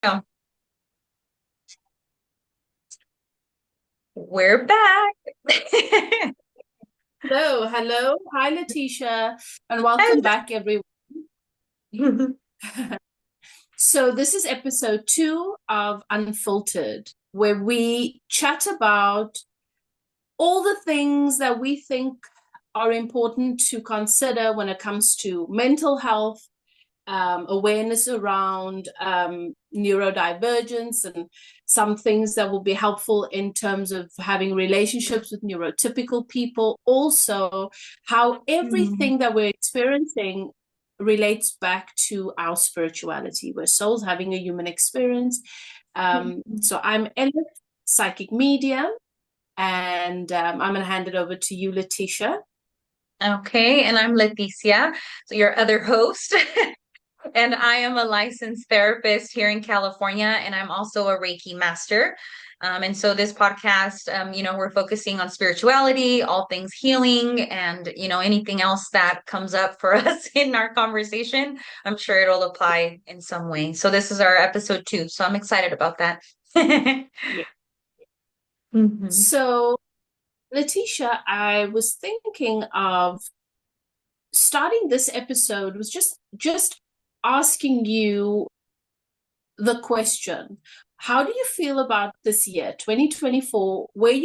Oh, we're back. Hello, hello. Hi, Leticia, and welcome back, everyone. So, this is episode 2 of Unfiltered, where we chat about all the things that we think are important to consider when it comes to mental health, awareness around neurodivergence, and some things that will be helpful in terms of having relationships with neurotypical people. Also, how Mhm. everything that we're experiencing relates back to our spirituality. We're souls having a human experience. So I'm Elif, psychic medium, and I'm going to hand it over to you, Leticia. Okay, and I'm Leticia, so your other host. And I am a licensed therapist here in California, and I'm also a Reiki master. And so this podcast, we're focusing on spirituality, all things healing, and anything else that comes up for us in our conversation. I'm sure it'll apply in some way. So this is our episode 2, so I'm excited about that. Yeah. Mhm. So, Leticia, I was thinking of starting this episode was just asking you the question, how do you feel about this year 2024, where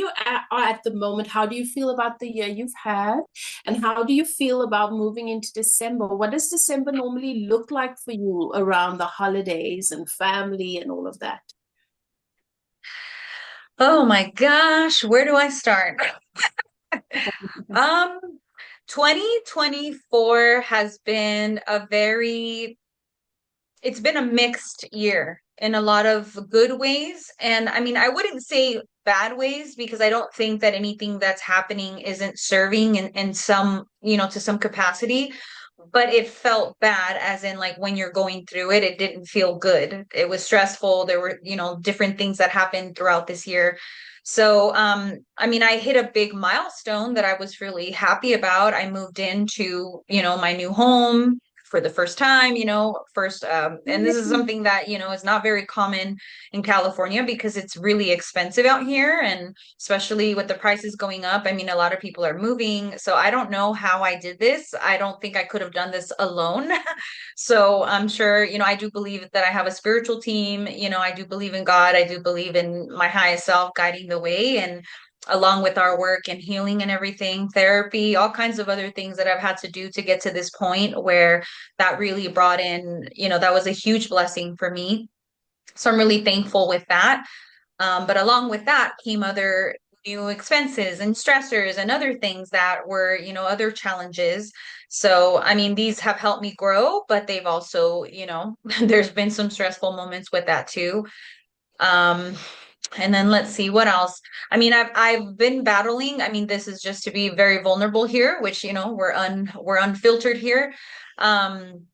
are at the moment? How do you feel about the year you've had, and how do you feel about moving into December? What does December normally look like for you around the holidays and family and all of that? Oh my gosh, where do I start? Um, 2024 has been it's been a mixed year in a lot of good ways. And I mean, I wouldn't say bad ways because I don't think that anything that's happening isn't serving in some, to some capacity. But it felt bad, as in, like, when you're going through it, it didn't feel good. It was stressful. There were, different things that happened throughout this year. So, I mean, I hit a big milestone that I was really happy about. I moved into, my new home for the first time, and this is something that, is not very common in California because it's really expensive out here. And especially with the prices going up, I mean, a lot of people are moving. So I don't know how I did this. I don't think I could have done this alone. So I'm sure, I do believe that I have a spiritual team. I do believe in God. I do believe in my highest self guiding the way. And along with our work and healing and everything, therapy, all kinds of other things that I've had to do to get to this point where that really brought in, that was a huge blessing for me. So I'm really thankful with that. But along with that came other new expenses and stressors and other things that were, other challenges. So, I mean, these have helped me grow, but they've also, there's been some stressful moments with that too. Um, and then let's see what else. I mean, I've been battling. I mean, this is just to be very vulnerable here, which, we're unfiltered here. Um,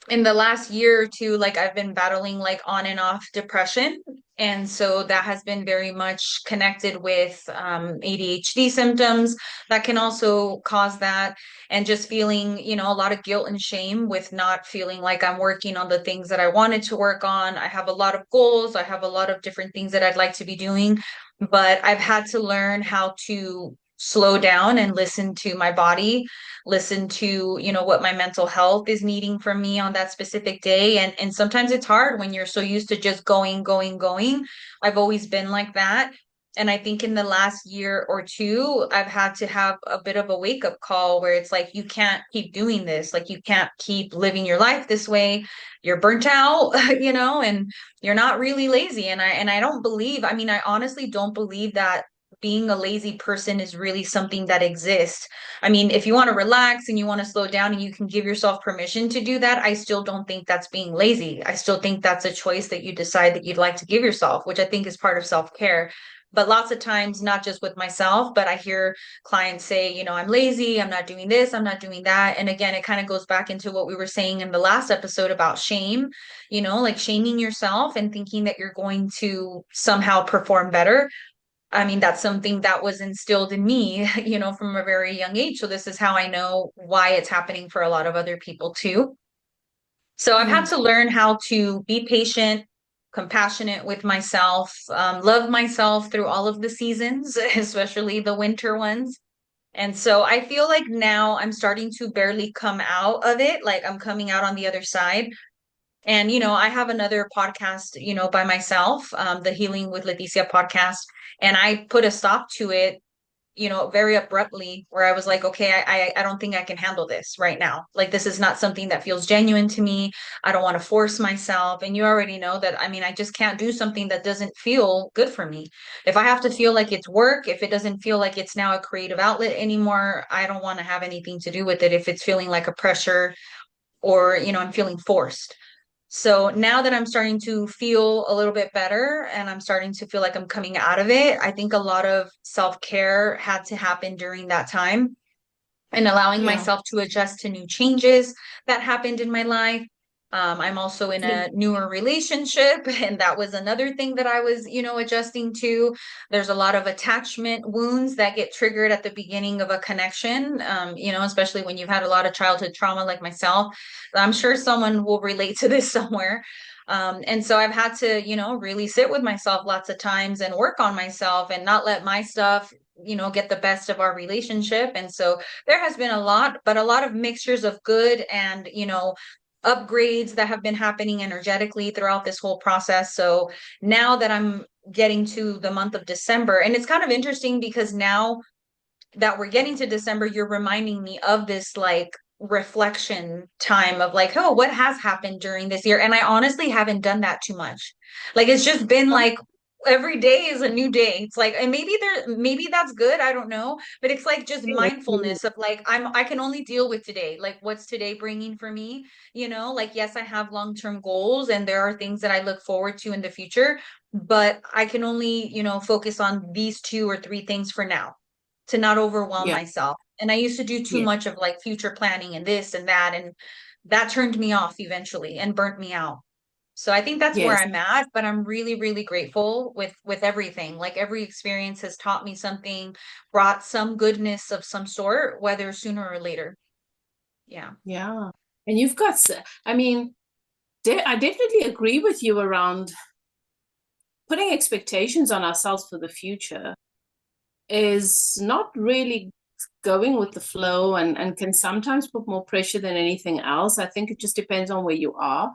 in the last year or two, like, I've been battling like on and off depression. And so that has been very much connected with ADHD symptoms that can also cause that. And just feeling, a lot of guilt and shame with not feeling like I'm working on the things that I wanted to work on. I have a lot of goals, I have a lot of different things that I'd like to be doing, but I've had to learn how to slow down and listen to my body, listen to, what my mental health is needing from me on that specific day. And sometimes it's hard when you're so used to just going, going, going. I've always been like that. And I think in the last year or two, I've had to have a bit of a wake up call where it's like, you can't keep doing this. Like, you can't keep living your life this way. You're burnt out, and you're not really lazy. And I don't believe, I mean, I honestly don't believe that being a lazy person is really something that exists. I mean, if you want to relax and you want to slow down and you can give yourself permission to do that, I still don't think that's being lazy. I still think that's a choice that you decide that you'd like to give yourself, which I think is part of self-care. But lots of times, not just with myself, but I hear clients say, I'm lazy, I'm not doing this, I'm not doing that. And again, it kind of goes back into what we were saying in the last episode about shame, like shaming yourself and thinking that you're going to somehow perform better. I mean, that's something that was instilled in me, from a very young age. So this is how I know why it's happening for a lot of other people too. So I've had Mm. to learn how to be patient, compassionate with myself, love myself through all of the seasons, especially the winter ones. And so I feel like now I'm starting to barely come out of it. Like I'm coming out on the other side. And, I have another podcast, by myself, the Healing with Leticia podcast. And I put a stop to it, very abruptly, where I was like, okay, I don't think I can handle this right now. Like, this is not something that feels genuine to me. I don't want to force myself. And you already know that, I mean, I just can't do something that doesn't feel good for me. If I have to feel like it's work, if it doesn't feel like it's now a creative outlet anymore, I don't want to have anything to do with it. If it's feeling like a pressure or, I'm feeling forced. So now that I'm starting to feel a little bit better and I'm starting to feel like I'm coming out of it, I think a lot of self-care had to happen during that time and allowing Yeah. myself to adjust to new changes that happened in my life. I'm also in Yeah. a newer relationship, and that was another thing that I was, adjusting to. There's a lot of attachment wounds that get triggered at the beginning of a connection, especially when you've had a lot of childhood trauma like myself. I'm sure someone will relate to this somewhere. And so I've had to, really sit with myself lots of times and work on myself and not let my stuff, get the best of our relationship. And so there has been a lot, but a lot of mixtures of good and, upgrades that have been happening energetically throughout this whole process. So now that I'm getting to the month of December, and it's kind of interesting because now that we're getting to December, you're reminding me of this like reflection time of like, oh, what has happened during this year? And I honestly haven't done that too much. Like it's just been like every day is a new day. It's like, and maybe that's good. I don't know. But it's like just mindfulness of like, I can only deal with today. Like, what's today bringing for me? Like, yes, I have long-term goals and there are things that I look forward to in the future, but I can only, focus on these two or three things for now to not overwhelm Yeah. myself. And I used to do too Yeah. much of like future planning and this and that. And that turned me off eventually and burnt me out. So I think that's where Yes. I'm at, but I'm really, really grateful with everything. Like every experience has taught me something, brought some goodness of some sort, whether sooner or later. Yeah. Yeah. And you've got, I mean, I definitely agree with you around putting expectations on ourselves for the future is not really going with the flow and can sometimes put more pressure than anything else. I think it just depends on where you are.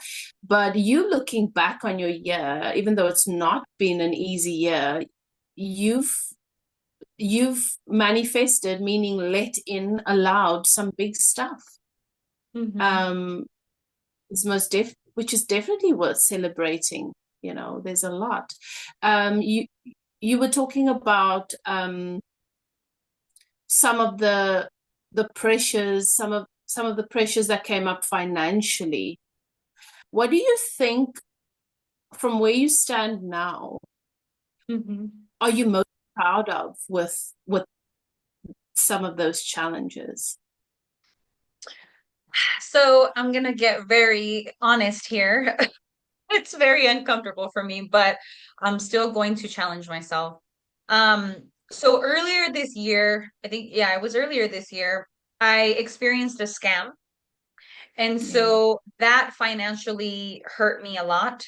But you looking back on your year, even though it's not been an easy year, you've manifested, meaning let in, allowed some big stuff. Mm-hmm. Um, it's which is definitely worth celebrating. There's a lot. You were talking about some of the pressures, some of the pressures that came up financially. What do you think from where you stand now, Mm-hmm. are you most proud of with some of those challenges? So I'm gonna get very honest here. It's very uncomfortable for me, but I'm still going to challenge myself. Um, so earlier this year, I think, yeah, it was earlier this year, I experienced a scam. And Yeah. so that financially hurt me a lot.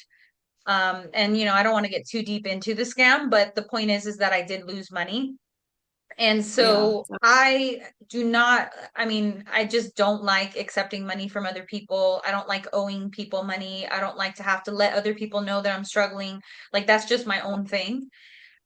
And I don't want to get too deep into the scam, but the point is that I did lose money. And Yeah. so I do not, I mean, I just don't like accepting money from other people. I don't like owing people money. I don't like to have to let other people know that I'm struggling. Like that's just my own thing.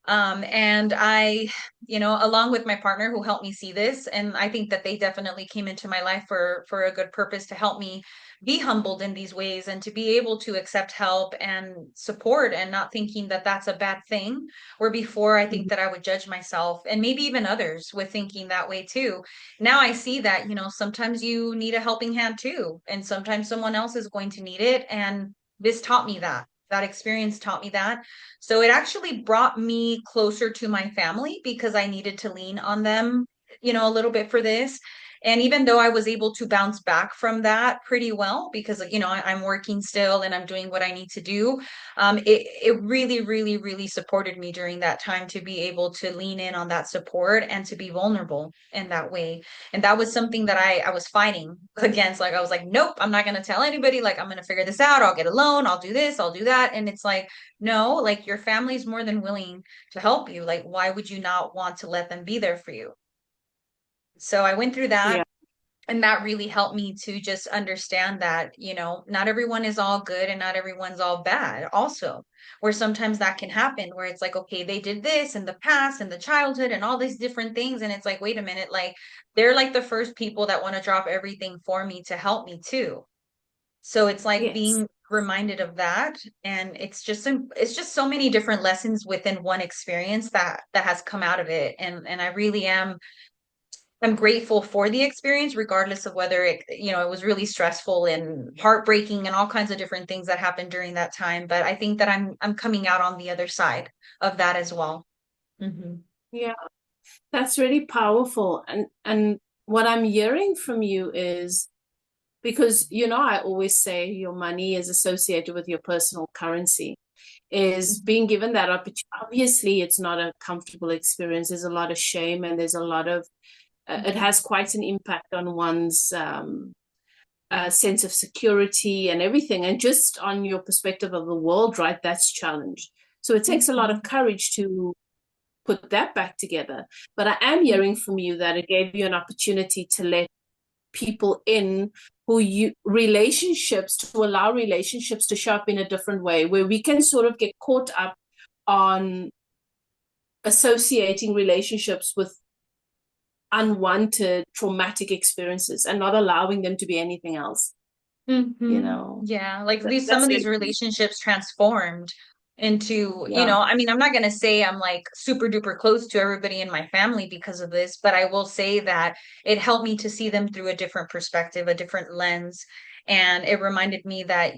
And I, along with my partner who helped me see this, and I think that they definitely came into my life for a good purpose to help me be humbled in these ways and to be able to accept help and support and not thinking that that's a bad thing. Where before I think Mhm. that I would judge myself and maybe even others with thinking that way too. Now I see that, sometimes you need a helping hand too, and sometimes someone else is going to need it. And this taught me that. That experience taught me that. So it actually brought me closer to my family because I needed to lean on them, a little bit for this. And even though I was able to bounce back from that pretty well, because I'm working still and I'm doing what I need to do, it really, really, really supported me during that time to be able to lean in on that support and to be vulnerable in that way. And that was something that I was fighting against. Like I was like, nope, I'm not gonna tell anybody. Like I'm gonna figure this out. I'll get a loan. I'll do this. I'll do that. And it's like, no, like your family's more than willing to help you. Like why would you not want to let them be there for you? So I went through that, Yeah. and that really helped me to just understand that, not everyone is all good and not everyone's all bad also, where sometimes that can happen where it's like, okay, they did this in the past and the childhood and all these different things. And it's like, wait a minute, like they're like the first people that want to drop everything for me to help me too. So it's like Yes. being reminded of that. And it's just so many different lessons within one experience that has come out of it. And I really am I'm grateful for the experience, regardless of whether it was really stressful and heartbreaking and all kinds of different things that happened during that time. But I think that I'm coming out on the other side of that as well. Hmm. Yeah. That's really powerful. And what I'm hearing from you is because I always say your money is associated with your personal currency, is being given that opportunity. Obviously, it's not a comfortable experience. There's a lot of shame and there's a lot of it Hmm. has quite an impact on one's sense of security and everything, and just on your perspective of the world, right? That's challenged. So it takes a lot of Hmm. courage to put that back together. But I am hearing from you that it gave you an opportunity to let people in who you relationships to allow relationships to show up in a different way, where we can sort of get caught up on associating relationships with unwanted traumatic experiences and not allowing them to be anything else. you Hmm. know Yeah, like some that's of these really relationships transformed into, yeah I mean, I'm not gonna say I'm like super duper close to everybody in my family because of this, but I will say that it helped me to see them through a different perspective, a different lens. And it reminded me that,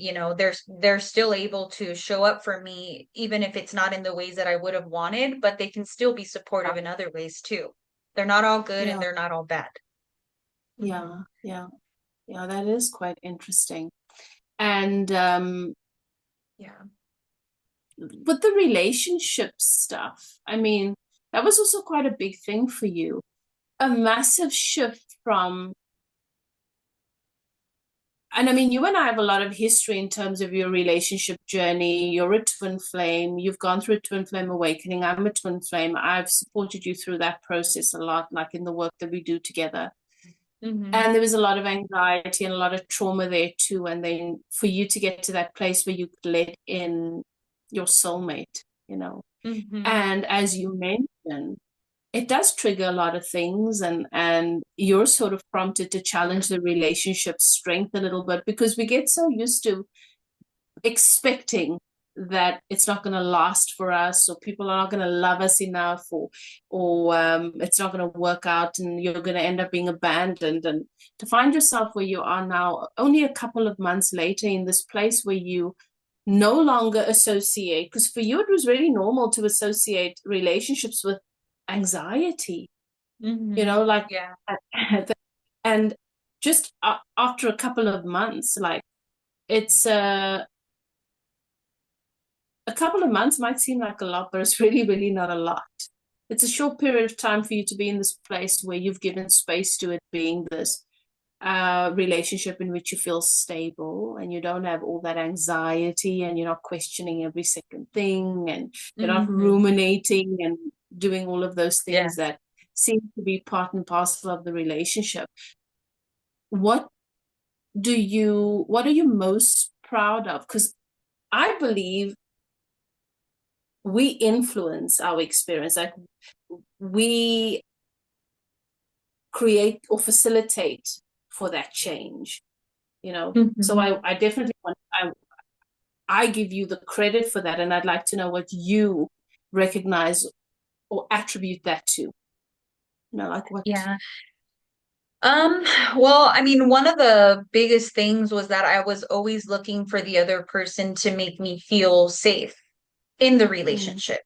they're still able to show up for me, even if it's not in the ways that I would have wanted, but they can still be supportive in other ways too. They're not all good and yeah they're not all bad. yeah yeah yeah that is quite interesting. And Yeah. with the relationship stuff, I mean, that was also quite a big thing for you, a massive shift from. And I mean, you and I have a lot of history in terms of your relationship journey. You're a twin flame. You've gone through a twin flame awakening. I'm a twin flame. I've supported you through that process a lot, like in the work that we do together. Hmm. And there was a lot of anxiety and a lot of trauma there too. And then for you to get to that place where you could let in your soulmate. Hmm. And as you mentioned, it does trigger a lot of things, and you're sort of prompted to challenge the relationship strength a little bit because we get so used to expecting that it's not going to last for us, or people are not going to love us enough, or it's not going to work out and you're going to end up being abandoned. And to find yourself where you are now only a couple of months later in this place where you no longer associate, because for you it was really normal to associate relationships with anxiety, Hmm. like Yeah. and just after a couple of months, like it's a couple of months might seem like a lot, but it's really, really not a lot. It's a short period of time for you to be in this place where you've given space to it being this relationship in which you feel stable and you don't have all that anxiety and you're not questioning every second thing and you're not Hmm. ruminating and doing all of those Yeah. things that seem to be part and parcel of the relationship. What what are you most proud of? Because I believe we influence our experience. Like we create or facilitate for that change. So Hmm. I definitely I give you the credit for that, and I'd like to know what you recognize or attribute that to. Like what? Yeah. Um, well, I mean, one of the biggest things was that I was always looking for the other person to make me feel safe in the Mm, relationship.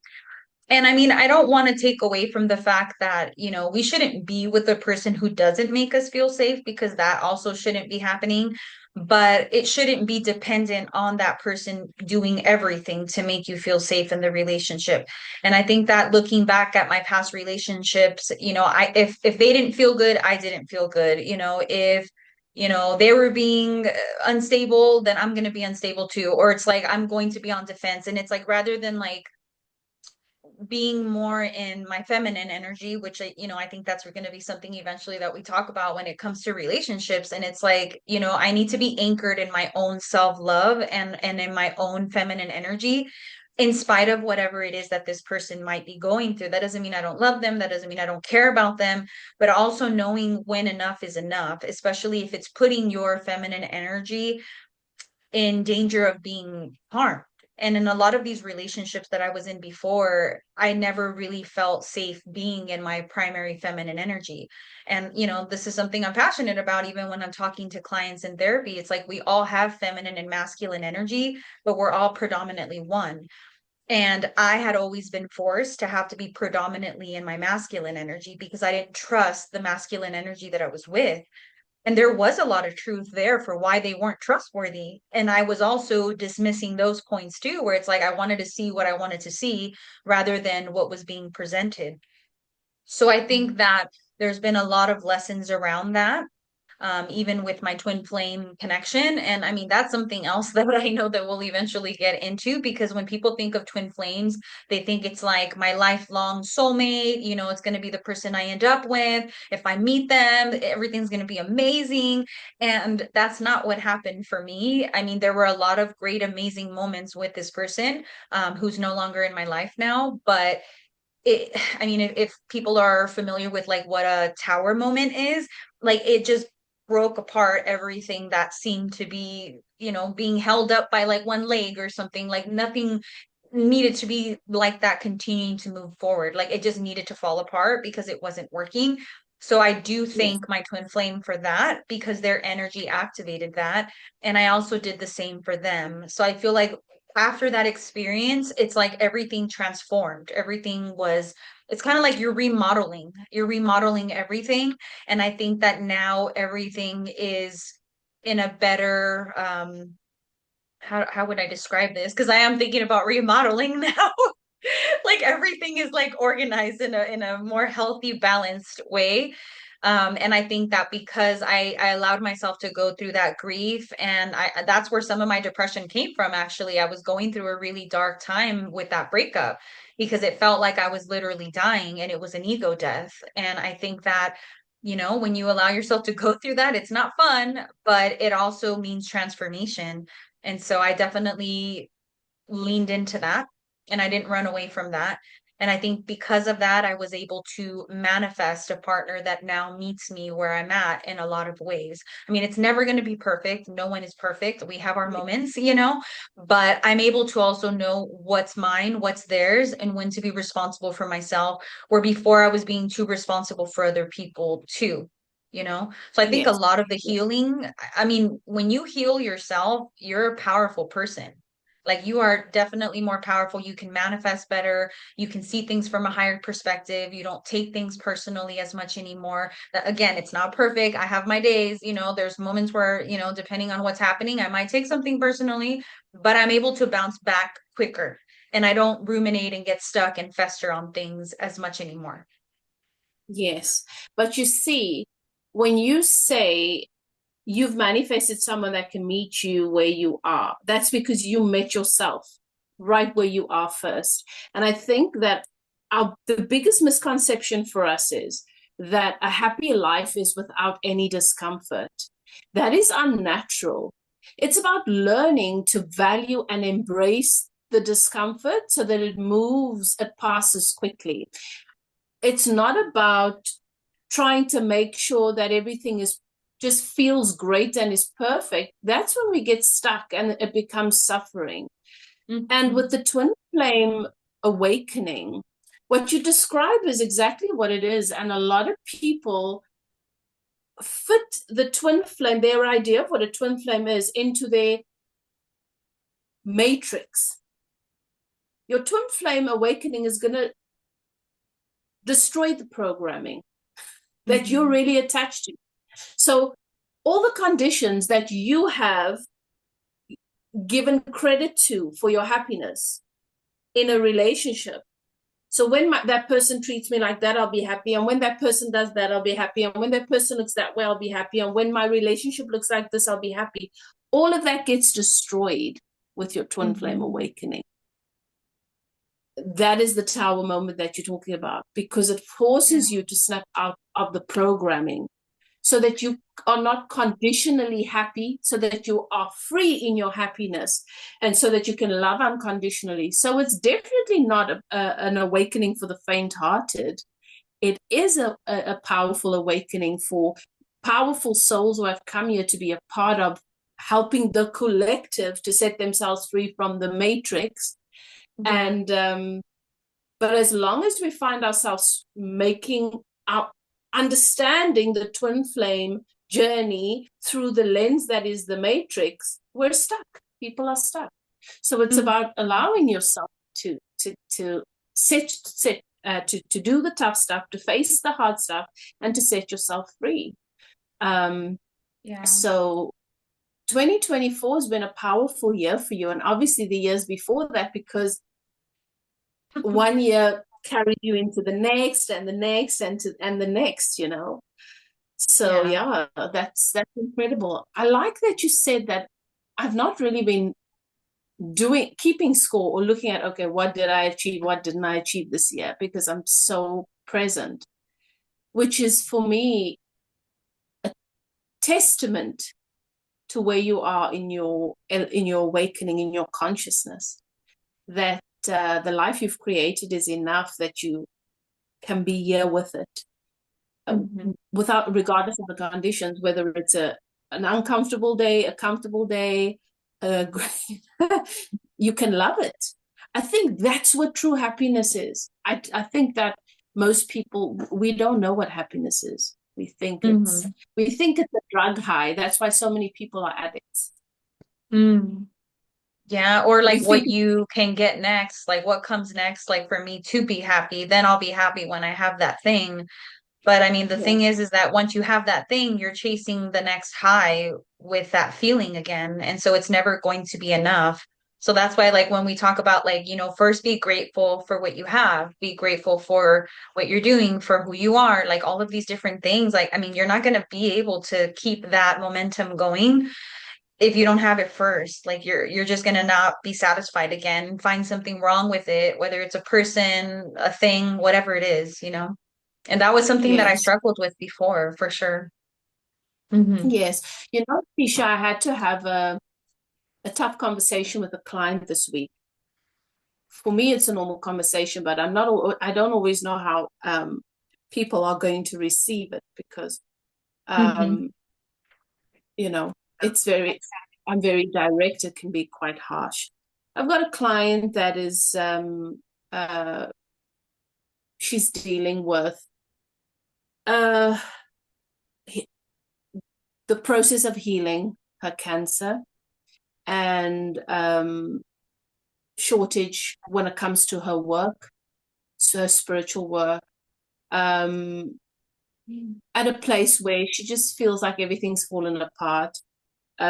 And I mean, I don't want to take away from the fact that, you know, we shouldn't be with a person who doesn't make us feel safe because that also shouldn't be happening. But it shouldn't be dependent on that person doing everything to make you feel safe in the relationship. And I think that looking back at my past relationships, you know, if they didn't feel good, I didn't feel good. You know, if they were being unstable, then I'm going to be unstable too. Or it's like I'm going to be on defense. And it's like rather than like being more in my feminine energy, which I think that's going to be something eventually that we talk about when it comes to relationships. And it's like, I need to be anchored in my own self-love and in my own feminine energy, in spite of whatever it is that this person might be going through. That doesn't mean I don't love them. That doesn't mean I don't care about them, but also knowing when enough is enough, especially if it's putting your feminine energy in danger of being harmed. And in a lot of these relationships that I was in before, I never really felt safe being in my primary feminine energy. And, this is something I'm passionate about, even when I'm talking to clients in therapy. It's like we all have feminine and masculine energy, but we're all predominantly one. And I had always been forced to have to be predominantly in my masculine energy because I didn't trust the masculine energy that I was with. And there was a lot of truth there for why they weren't trustworthy. And I was also dismissing those points too, where it's like I wanted to see what I wanted to see rather than what was being presented. So I think that there's been a lot of lessons around that, even with my twin flame connection. And I mean, that's something else that I know that we'll eventually get into, because when people think of twin flames, they think it's like my lifelong soulmate, it's going to be the person I end up with. If I meet them, everything's going to be amazing. And that's not what happened for me. I mean, there were a lot of great, amazing moments with this person, who's no longer in my life now, but I mean, if people are familiar with like what a tower moment is, like it just broke apart everything that seemed to be, being held up by like one leg or something. Like nothing needed to be like that continuing to move forward. Like it just needed to fall apart because it wasn't working. So I do Yes. thank my twin flame for that, because their energy activated that. And I also did the same for them. So I feel like after that experience, it's like everything transformed. It's kind of like you're remodeling everything. And I think that now everything is in a better, how would I describe this? Because I am thinking about remodeling now. Like everything is like organized in a more healthy, balanced way. And I think that because I allowed myself to go through that grief, and that's where some of my depression came from. Actually, I was going through a really dark time with that breakup because it felt like I was literally dying and it was an ego death. And I think that, when you allow yourself to go through that, it's not fun, but it also means transformation. And so I definitely leaned into that and I didn't run away from that. And I think because of that, I was able to manifest a partner that now meets me where I'm at in a lot of ways. I mean, it's never going to be perfect. No one is perfect. We have our moments, but I'm able to also know what's mine, what's theirs, and when to be responsible for myself, where before I was being too responsible for other people too. So I think a Yes. lot of the healing, I mean, when you heal yourself, you're a powerful person. Like you are definitely more powerful. You can manifest better. You can see things from a higher perspective. You don't take things personally as much anymore. Again, it's not perfect. I have my days, there's moments where, depending on what's happening, I might take something personally, but I'm able to bounce back quicker. And I don't ruminate and get stuck and fester on things as much anymore. Yes. But you see, when you say you've manifested someone that can meet you where you are, that's because you met yourself right where you are first. And I think that the biggest misconception for us is that a happy life is without any discomfort. That is unnatural. It's about learning to value and embrace the discomfort so that it passes quickly. It's not about trying to make sure that everything is just feels great and is perfect. That's when we get stuck and it becomes suffering. And Mhm. with the twin flame awakening, what you describe is exactly what it is. And a lot of people fit the twin flame, their idea of what a twin flame is, into their matrix. your twin flame awakening is going to destroy the programming that you're Mm-hmm. really attached to. So all the conditions that you have given credit to for your happiness in a relationship. So when that person treats me like that, I'll be happy. And when that person does that, I'll be happy. And when that person looks that way, I'll be happy. And when my relationship looks like this, I'll be happy. All of that gets destroyed with your twin flame Mm-hmm. awakening. That is the tower moment that you're talking about, because it forces Yeah. you to snap out of the programming so that you are not conditionally happy, so that you are free in your happiness, and so that you can love unconditionally. So it's definitely not an awakening for the faint-hearted. It is a powerful awakening for powerful souls who have come here to be a part of helping the collective to set themselves free from the matrix. Yeah. And but as long as we find ourselves making our understanding the twin flame journey through the lens that is the matrix, we're stuck. People are stuck. So it's Mm-hmm. about allowing yourself to to do the tough stuff, to face the hard stuff, and to set yourself free. Um, Yeah. so 2024 has been a powerful year for you, and obviously the years before that, because one year carried you into the next and the next and the next, you know. So Yeah. yeah, that's incredible. I like that you said that I've not really been keeping score or looking at, okay, what did I achieve, what didn't I achieve this year, because I'm so present, which is for me a testament to where you are in your awakening, in your consciousness, that the life you've created is enough that you can be here with it, Mm-hmm. without, regardless of the conditions, whether it's an uncomfortable day, a comfortable day, uh, you can love it. I think that's what true happiness is. I think that most people, we don't know what happiness is. Mm-hmm. We think it's a drug high. That's why so many people are addicts. Mm. Yeah, or We like what think, you can get next, like what comes next, like for me to be happy, then I'll be happy when I have that thing. But I mean, the yeah, thing is that once you have that thing, you're chasing the next high with that feeling again. And so it's never going to be enough. So that's why, like, when we talk about, like, first be grateful for what you have, be grateful for what you're doing, for who you are, like all of these different things. Like, I mean, you're not going to be able to keep that momentum going if you don't have it first. Like, you're just going to not be satisfied again, find something wrong with it, whether it's a person, a thing, whatever it is. And that was something that I yes, struggled with before, for sure. Hmm. yes. You know, Tisha, I had to have a tough conversation with a client this week. For me, it's a normal conversation, but I don't always know how people are going to receive it, because, Hmm. um, you know, it's very, I'm very direct. It can be quite harsh. I've got a client that is, uh, she's dealing with uh, the process of healing her cancer, and shortage when it comes to her work, so her spiritual work. Um, at a place where she just feels like everything's fallen apart.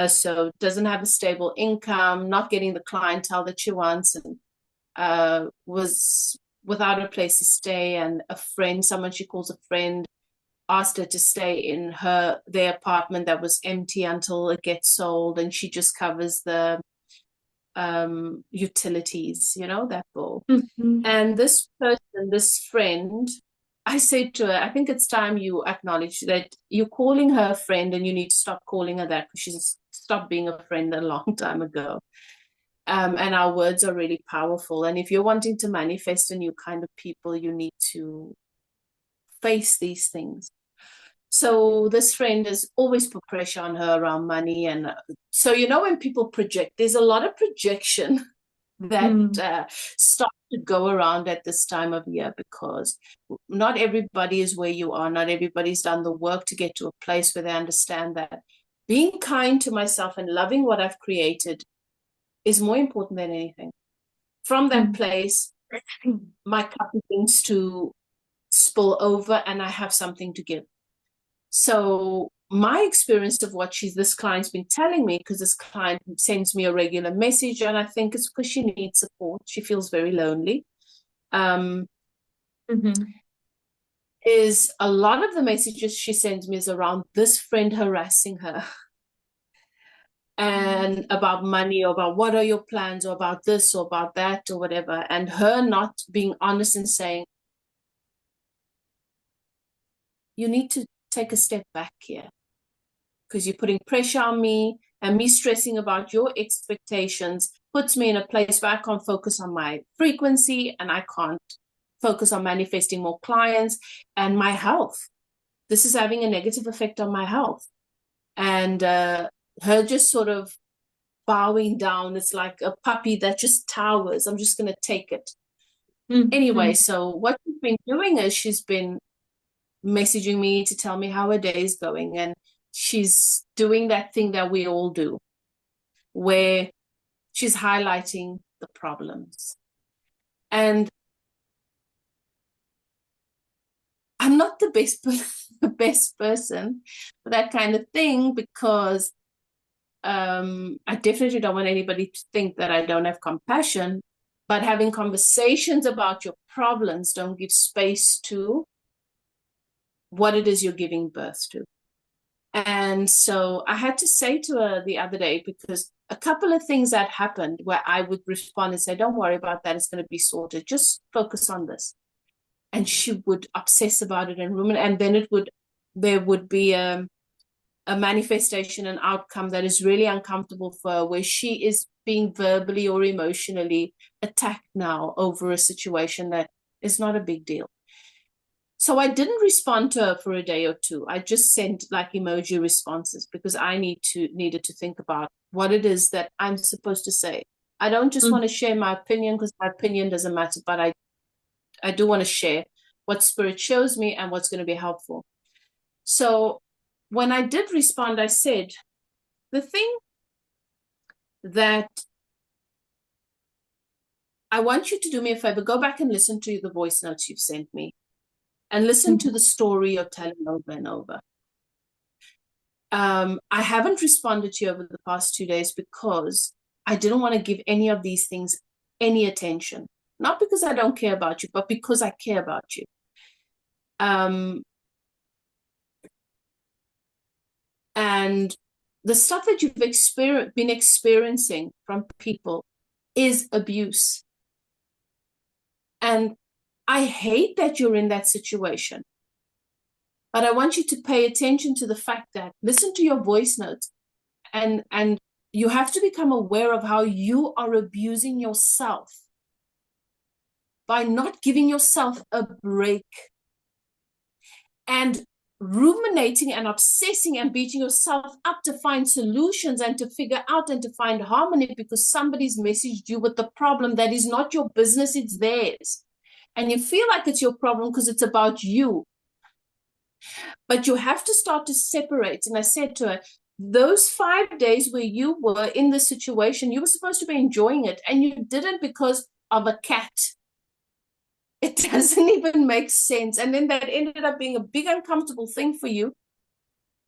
So doesn't have a stable income, not getting the clientele that she wants, and was without a place to stay. And a friend, someone she calls a friend, asked her to stay in their apartment that was empty until it gets sold, and she just covers the utilities, that bill. Hmm. And this person, this friend, I said to her, I think it's time you acknowledge that you're calling her a friend, and you need to stop calling her that, because she's stopped being a friend a long time ago. And our words are really powerful. And if you're wanting to manifest a new kind of people, you need to face these things. So this friend has always put pressure on her around money. And so, when people project, there's a lot of projection that Mm. start to go around at this time of year, because not everybody is where you are. Not everybody's done the work to get to a place where they understand that being kind to myself and loving what I've created is more important than anything. From that place, my cup begins to spill over and I have something to give. So my experience of what this client's been telling me, because this client sends me a regular message, and I think it's because she needs support. She feels very lonely. Is a lot of the messages she sends me is around this friend harassing her and about money, or about what are your plans, or about this or about that or whatever, and her not being honest and saying, you need to take a step back here because you're putting pressure on me, and me stressing about your expectations puts me in a place where I can't focus on my frequency, and I can't focus on manifesting more clients and my health. This is having a negative effect on my health. And her just sort of bowing down, it's like a puppy that just towers. I'm just going to take it. Anyway, so what she's been doing is she's been messaging me to tell me how her day is going. And she's doing that thing that we all do, where she's highlighting the problems. And I'm not the best person for that kind of thing, because I definitely don't want anybody to think that I don't have compassion, but having conversations about your problems don't give space to what it is you're giving birth to. And so I had to say to her the other day, because a couple of things that happened where I would respond and say, don't worry about that, it's going to be sorted, just focus on this. And she would obsess about it and ruminate, and then there would be a manifestation, an outcome that is really uncomfortable for her, where she is being verbally or emotionally attacked now over a situation that is not a big deal. So I didn't respond to her for a day or two. I just sent like emoji responses, because I needed to think about what it is that I'm supposed to say. I don't just want to share my opinion, because my opinion doesn't matter, but I do want to share what spirit shows me and what's going to be helpful. So when I did respond, I said, the thing that I want you to do me a favor, go back and listen to the voice notes you've sent me, and listen to the story you're telling over and over. I haven't responded to you over the past 2 days because I didn't want to give any of these things any attention. Not because I don't care about you, but because I care about you. And the stuff that you've been experiencing from people is abuse. And I hate that you're in that situation. But I want you to pay attention to the fact that, listen to your voice notes, and you have to become aware of how you are abusing yourself by not giving yourself a break and ruminating and obsessing and beating yourself up to find solutions and to figure out and to find harmony, because somebody's messaged you with the problem that is not your business, it's theirs. And you feel like it's your problem because it's about you. But you have to start to separate. And I said to her, those 5 days where you were in this situation, you were supposed to be enjoying it, and you didn't because of a cat. It doesn't even make sense. And then that ended up being a big uncomfortable thing for you.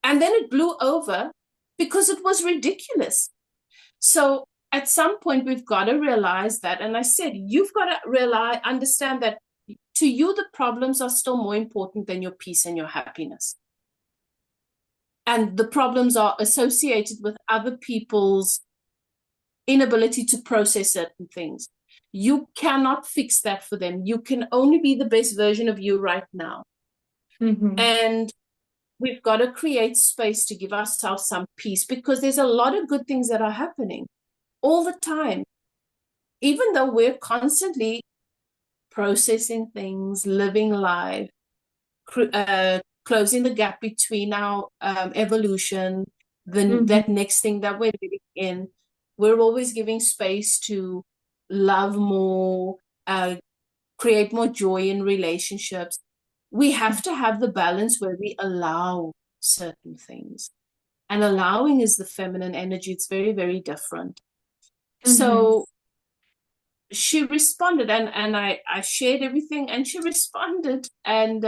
And then it blew over because it was ridiculous. So at some point, we've got to realize that. And I said, you've got to understand that to you, the problems are still more important than your peace and your happiness. And the problems are associated with other people's inability to process certain things. You cannot fix that for them. You can only be the best version of you right now. And we've got to create space to give ourselves some peace, because there's a lot of good things that are happening all the time. Even though we're constantly processing things, living life, closing the gap between our evolution, that next thing that we're living in, we're always giving space to love more, create more joy in relationships. We have to have the balance where we allow certain things. And allowing is the feminine energy. It's very, very different. So she responded, and I shared everything, and she responded, and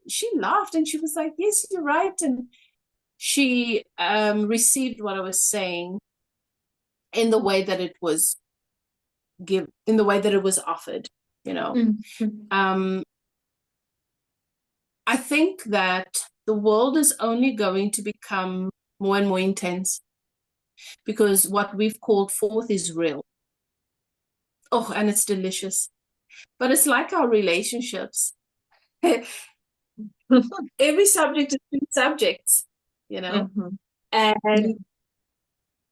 she laughed, and she was like, yes, you're right. And she received what I was saying in the way that it was in the way that it was offered, you know. Mhm. I think that the world is only going to become more and more intense because what we've called forth is real. Oh, and it's delicious. But it's like our relationships. Every subject is two subjects, you know? Mhm. Yeah. And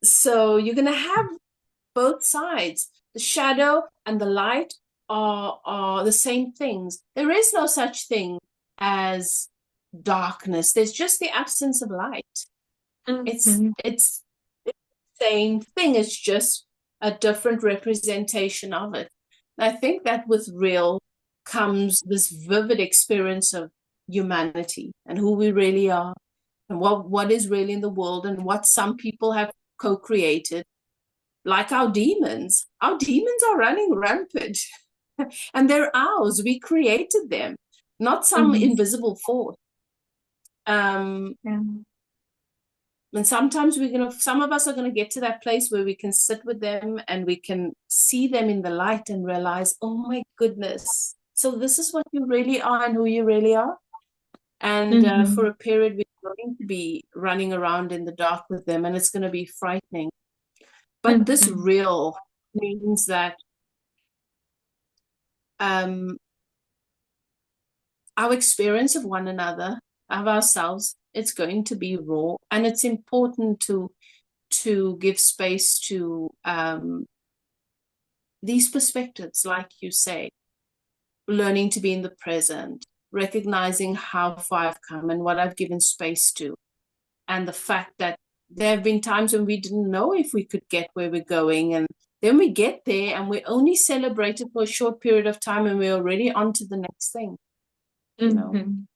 so you're going to have both sides. The shadow and the light are the same things. There is no such thing as darkness. There's just the absence of light. It's Mhm. it's the same thing. It's just a different representation of it. And I think that with real comes this vivid experience of humanity and who we really are and what is really in the world and what some people have co-created, like our demons. Our demons are running rampant and they're ours. We created them, not some Mhm. invisible force. Um, Yeah. and sometimes some of us are gonna get to that place where we can sit with them and we can see them in the light and realize, oh my goodness, so this is what you really are and who you really are. And for Mhm. a period, we're going to be running around in the dark with them, and it's going to be frightening. But this Mhm. real means that um, our experience of one another, of ourselves, it's going to be raw, and it's important to give space to these perspectives, like you say, learning to be in the present, recognizing how far I've come and what I've given space to, and the fact that there have been times when we didn't know if we could get where we're going, and then we get there and we only celebrate it for a short period of time and we're already on to the next thing, you know. Mhm.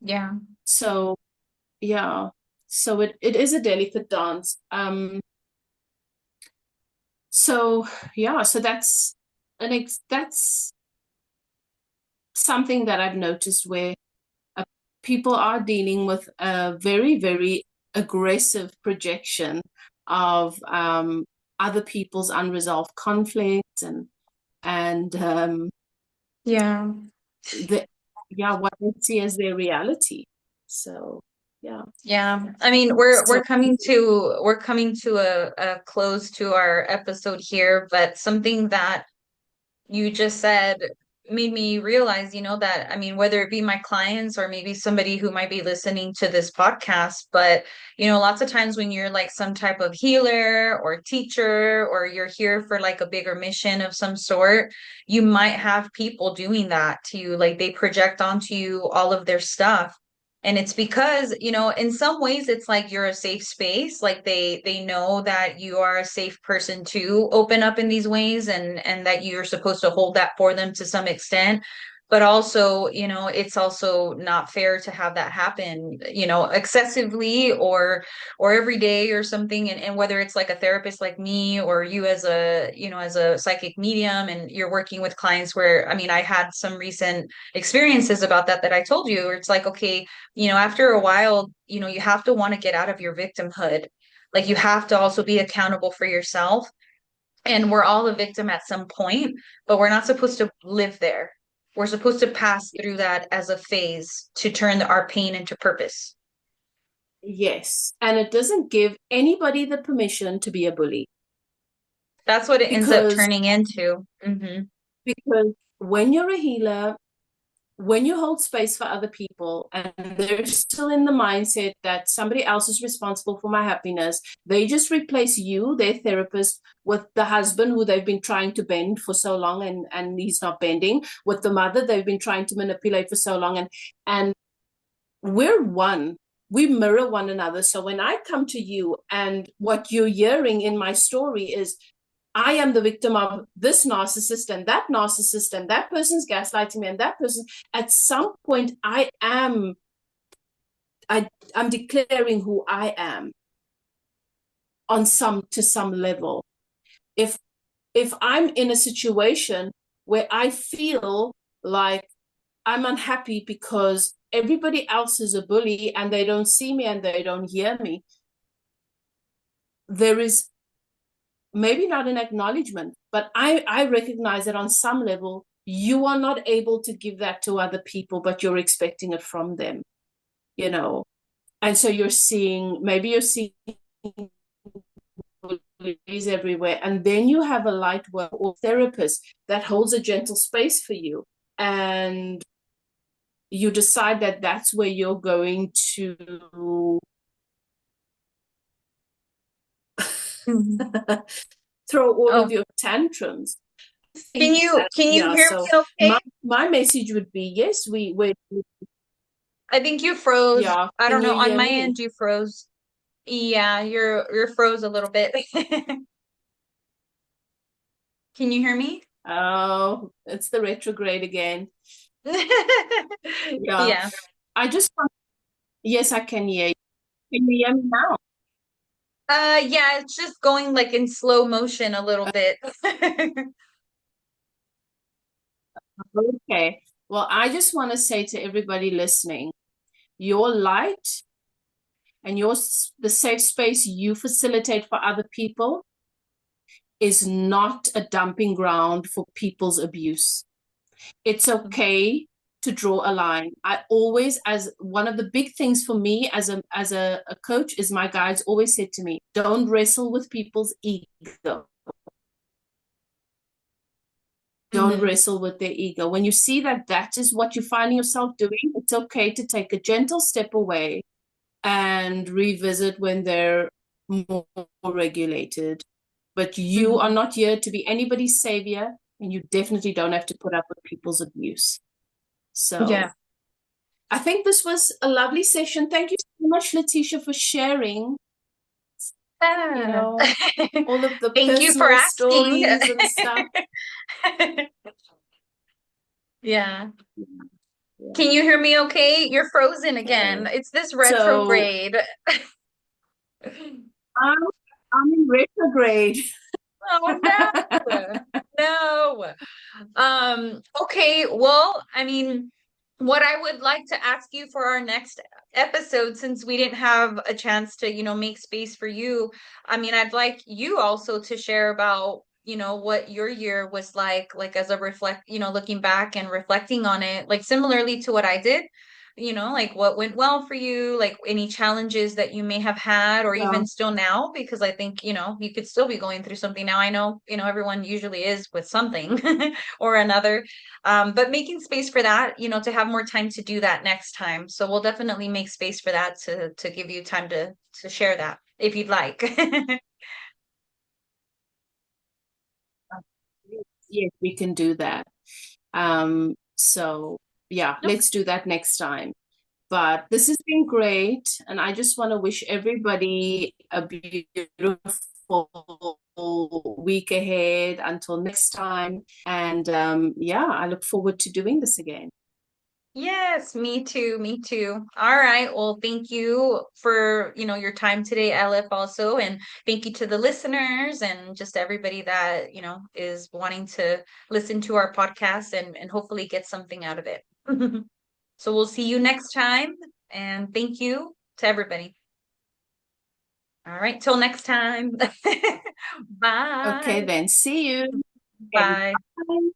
Yeah. So yeah, so it is a delicate dance. So yeah, so that's something that I've noticed where uh, people are dealing with a very, very aggressive projection of other people's unresolved conflicts and Yeah. the yeah what they see as their reality. So yeah, Yeah. I mean, we're so coming to a close to our episode here, but something that you just said made me realize, that I mean, whether it be my clients or maybe somebody who might be listening to this podcast, but lots of times when you're like some type of healer or teacher, or you're here for like a bigger mission of some sort, you might have people doing that to you, like they project onto you all of their stuff. And it's because, in some ways it's like you're a safe space. Like they know that you are a safe person to open up in these ways, and that you're supposed to hold that for them to some extent. But also, it's also not fair to have that happen, excessively or every day or something. And whether it's like a therapist like me, or you as a psychic medium, and you're working with clients where, I mean, I had some recent experiences about that I told you, where it's like, okay, after a while, you have to want to get out of your victimhood. Like you have to also be accountable for yourself. And we're all a victim at some point, but we're not supposed to live there. We're supposed to pass through that as a phase to turn our pain into purpose. yes, and it doesn't give anybody the permission to be a bully That's what it ends up because turning into. Hmm. because when you're a healer, when you hold space for other people and they're still in the mindset that somebody else is responsible for my happiness, they just replace you, their therapist, with the husband who they've been trying to bend for so long and he's not bending, with the mother they've been trying to manipulate for so long. And we're one. We mirror one another. So when I come to you and what you're hearing in my story is I am the victim of this narcissist and that person's gaslighting me and that person. At some point, I'm declaring who I am on some level. If if I'm in a situation where I feel like I'm unhappy because everybody else is a bully and they don't see me and they don't hear me, there is maybe not an acknowledgement, but I recognize that on some level, you are not able to give that to other people, but you're expecting it from them, you know. And so maybe you're seeing bullies everywhere. And then you have a light work or therapist that holds a gentle space for you. And you decide that that's where you're going to Mhm. throw all Oh, of your tantrums. I can think you that, can you yeah, hear so me okay? my message would be yes, we I think you froze. yeah, I can don't you know. On hear my me? end, you froze. Yeah, you're froze a little bit. Can you hear me? Oh, it's the retrograde again. Yeah. Yeah. I just want, yes, I can hear you. Can you hear me now? Yeah, it's just going like in slow motion a little bit. Okay. Well, I just want to say to everybody listening, your light and the safe space you facilitate for other people is not a dumping ground for people's abuse. It's okay to draw a line. I always, as one of the big things for me as a coach, is my guides always said to me, don't wrestle with people's ego. Don't Mhm. wrestle with their ego. When you see that that is what you're finding yourself doing, it's okay to take a gentle step away and revisit when they're more regulated. But you are Mhm. not here to be anybody's savior, and you definitely don't have to put up with people's abuse. So Yeah. I think this was a lovely session. Thank you so much, Leticia, for sharing, you Ah. know, all of the Thank you for personal asking. stories and stuff. Yeah. Yeah. Can you hear me okay? You're frozen again. Okay. It's this So retrograde. I'm, I'm in retrograde. Oh no. No. Okay, well, I mean, what I would like to ask you for our next episode, since we didn't have a chance to, make space for you, I mean, I'd like you also to share about, what your year was like as a looking back and reflecting on it, like similarly to what I did, like what went well for you, like any challenges that you may have had, or Yeah. even still now, because I think, you could still be going through something now. I know, everyone usually is with something or another. But making space for that, to have more time to do that next time. So we'll definitely make space for that to give you time to share that if you'd like. Yes, we can do that. So yeah, Okay. let's do that next time. But this has been great, and I just want to wish everybody a beautiful week ahead until next time. And yeah, I look forward to doing this again. Yes, me too, me too. All right. Well, thank you for, your time today, Elif, also, and thank you to the listeners and just everybody that, is wanting to listen to our podcast and hopefully get something out of it. So we'll see you next time, and thank you to everybody. All right, till next time. Okay, Bye. then see you. Okay, Bye. bye.